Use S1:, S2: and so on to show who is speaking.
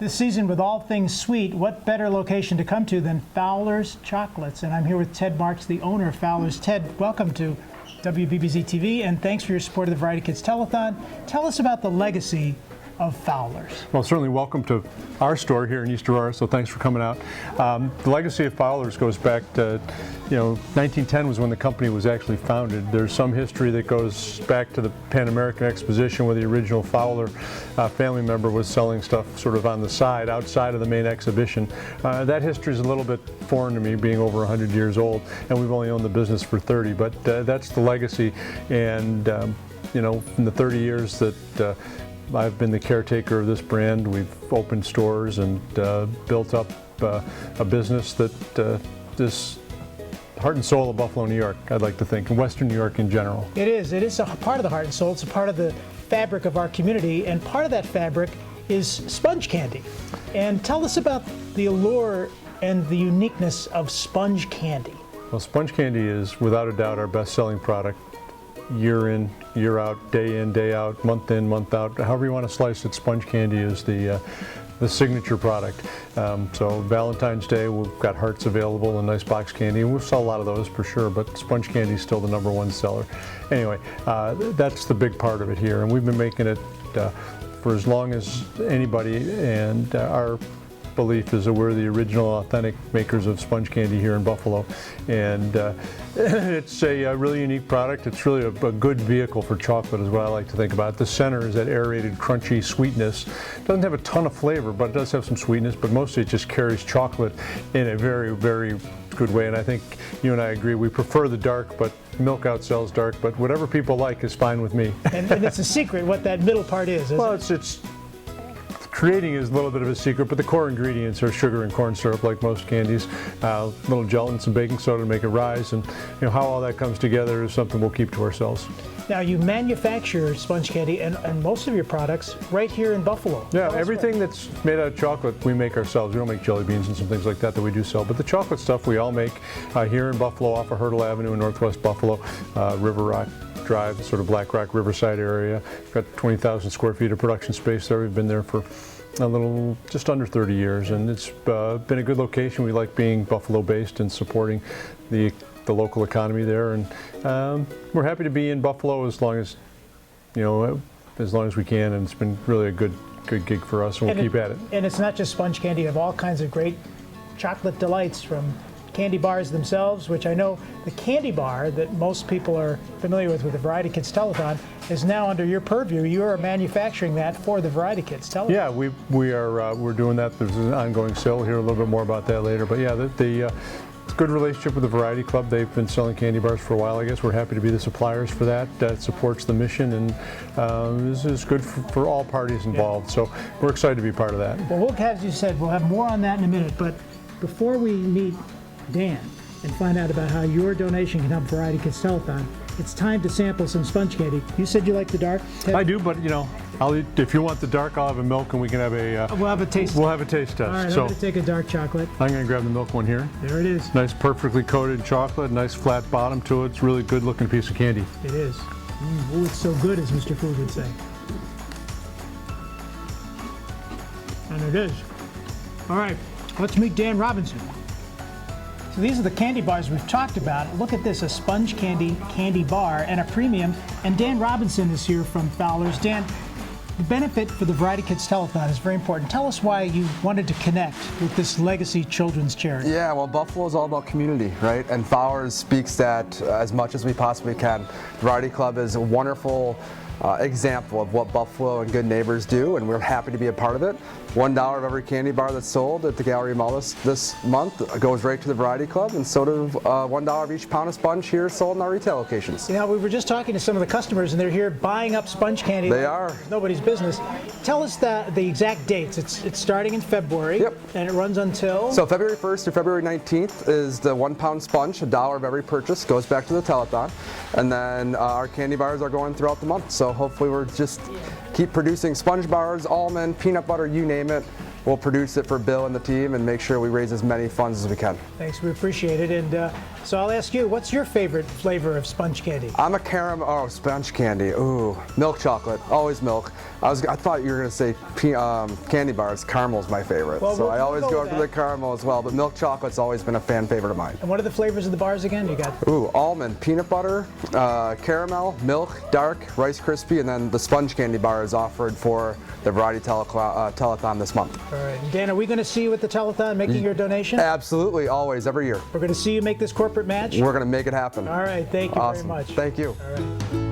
S1: This season with all things sweet, what better location to come to than Fowler's Chocolates? And I'm here with Ted Marks, the owner of Fowler's. Ted, welcome to WBBZ TV, and thanks for your support of the Variety Kids Telethon. Tell us about the legacy of Fowler's.
S2: Well, certainly welcome to our store here in East Aurora, so thanks for coming out. The legacy of Fowler's goes back to, 1910 was when the company was actually founded. There's some history that goes back to the Pan American Exposition where the original Fowler family member was selling stuff sort of on the side, outside of the main exhibition. That history is a little bit foreign to me, being over 100 years old, and we've only owned the business for 30, but that's the legacy. And, in the 30 years that I've been the caretaker of this brand, we've opened stores and built up a business that is heart and soul of Buffalo, New York, I'd like to think, and Western New York in general.
S1: It is a part of the heart and soul. It's a part of the fabric of our community, and part of that fabric is sponge candy. And tell us about the allure and the uniqueness of sponge candy.
S2: Well, sponge candy is without a doubt our best-selling product. Year in, year out, day in, day out, month in, month out, however you want to slice it, sponge candy is the signature product. So Valentine's Day, we've got hearts available and nice box candy, and we'll sell a lot of those for sure, but sponge candy is still the #1 seller. Anyway, that's the big part of it here, and we've been making it for as long as anybody, and our belief is that we're the original authentic makers of sponge candy here in Buffalo, and it's a really unique product. It's really a good vehicle for chocolate is what I like to think about. The center is that aerated, crunchy sweetness. It doesn't have a ton of flavor, but it does have some sweetness, but mostly it just carries chocolate in a very, very good way, and I think you and I agree. We prefer the dark, but milk outsells dark, but whatever people like is fine with me.
S1: And it's a secret what that middle part is, isn't
S2: well,
S1: it?
S2: it's creating is a little bit of a secret, but the core ingredients are sugar and corn syrup, like most candies, a little gelatin, some baking soda to make it rise, and how all that comes together is something we'll keep to ourselves.
S1: Now, you manufacture sponge candy and most of your products right here in Buffalo.
S2: Yeah, everything that's made out of chocolate we make ourselves. We don't make jelly beans and some things like that we do sell, but the chocolate stuff we all make here in Buffalo off of Hurdle Avenue in Northwest Buffalo, River Rock Drive, sort of Black Rock Riverside area. We've got 20,000 square feet of production space there. We've been there for just under 30 years, and it's been a good location. We like being Buffalo based and supporting the local economy there, and we're happy to be in Buffalo as long as we can, and it's been really a good gig for us, and we'll keep at it.
S1: And it's not just sponge candy. You have all kinds of great chocolate delights, from candy bars themselves, which I know the candy bar that most people are familiar with the Variety Kids Telethon is now under your purview. You are manufacturing that for the Variety Kids Telethon.
S2: Yeah, we're doing that. There's an ongoing sale. We'll hear a little bit more about that later. But yeah, it's a good relationship with the Variety Club. They've been selling candy bars for a while, I guess. We're happy to be the suppliers for that. That supports the mission, and this is good for all parties involved. Yeah. So we're excited to be part of that.
S1: Well, as you said, we'll have more on that in a minute. But before we meet Dan and find out about how your donation can help Variety Kids Telethon, it's time to sample some sponge candy. You said you like the dark, Ted?
S2: I do, but I'll eat, if you want the dark, I'll have a milk, and we can have
S1: we'll have a taste.
S2: We'll have a taste test.
S1: All right, I'm going to take a dark chocolate.
S2: I'm going to grab the milk one here.
S1: There it is.
S2: Nice, perfectly coated chocolate. Nice flat bottom to it. It's a really good looking piece of candy.
S1: It is. Oh, it's so good, as Mr. Food would say. And it is. All right, let's meet Dan Robinson. So these are the candy bars we've talked about. Look at this, a sponge candy bar, and a premium. And Dan Robinson is here from Fowler's. Dan, the benefit for the Variety Kids Telethon is very important. Tell us why you wanted to connect with this legacy children's charity.
S3: Yeah, well, Buffalo is all about community, right? And Fowler's speaks that as much as we possibly can. The Variety Club is a wonderful example of what Buffalo and good neighbors do, and we're happy to be a part of it. $1 of every candy bar that's sold at the Gallery Mall this month goes right to the Variety Club, and so do $1 of each pound of sponge here sold in our retail locations.
S1: We were just talking to some of the customers, and they're here buying up sponge candy.
S3: They are.
S1: It's nobody's business. Tell us the exact dates. It's starting in February,
S3: yep,
S1: and it runs until?
S3: So February 1st to February 19th is the 1 pound sponge. $1 of every purchase goes back to the telethon, and then our candy bars are going throughout the month. So hopefully we're just keep producing sponge bars, almond, peanut butter, you name it. we'll produce it for Bill and the team and make sure we raise as many funds as we can.
S1: Thanks, we appreciate it. And so I'll ask you, what's your favorite flavor of sponge candy?
S3: I'm a caramel, sponge candy. Ooh, milk chocolate, always milk. I thought you were gonna say candy bars. Caramel's my favorite,
S1: Well,
S3: so
S1: we'll
S3: I always
S1: go
S3: go
S1: with
S3: for the caramel as well. But milk chocolate's always been a fan favorite of mine.
S1: And what are the flavors of the bars again? You got
S3: Ooh, almond, peanut butter, caramel, milk, dark, Rice Krispie, and then the sponge candy bar is offered for the Variety Telethon this month.
S1: all right. And Dan, are we going to see you at the telethon making your donation?
S3: Absolutely, always, every year.
S1: We're going to see you make this corporate match.
S3: We're gonna make it happen.
S1: All right. Thank you
S3: Awesome.
S1: very much.
S3: Thank you.
S1: All right.